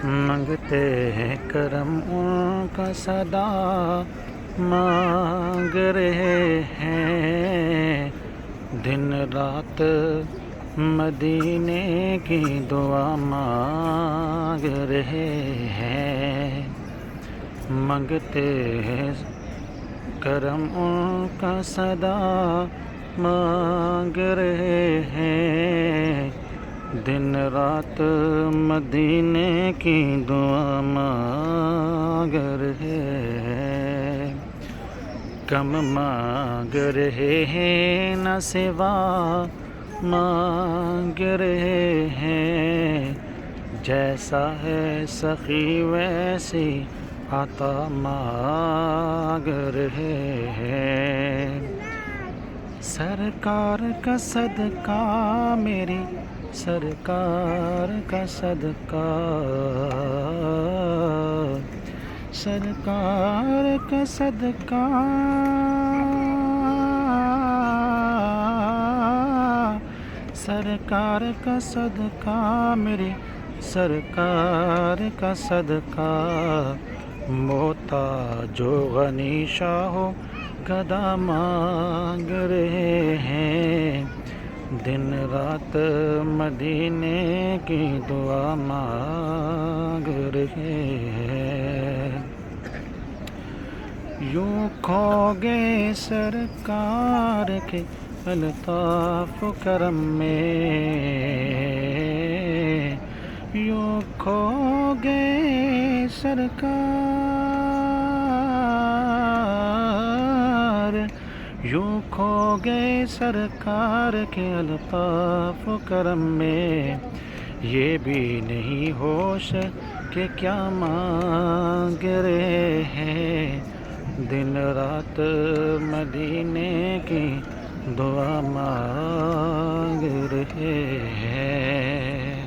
منگتے ہیں کرم ان کا صدا مانگ رہے ہیں، دن رات مدینے کی دعا مانگ رہے ہیں، منگتے ہیں کرم ان کا صدا مانگ رہے ہیں، دن رات مدینے کی دعا مانگ رہے ہیں، کم مانگ رہے ہیں نہ سوا مانگ رہے ہیں، جیسا ہے سخی ویسی عطا مانگ رہے ہیں، سرکار کا صدقہ میری سرکار کا صدقہ، سرکار کا صدقہ، سرکار کا صدقہ میری سرکار کا صدقہ، محتاج و غنی شاہ و گدا مانگ رہے ہیں، دن رات مدینے کی دعا مانگ رہے ہیں، یوں کھو گئے سرکار کے الطاف و کرم میں، یوں کھو گئے سرکار، یوں کھو گئے سرکار کے الطاف و کرم میں، یہ بھی نہیں ہوش کہ کیا مانگ رہے ہیں، دن رات مدینے کی دعا مانگ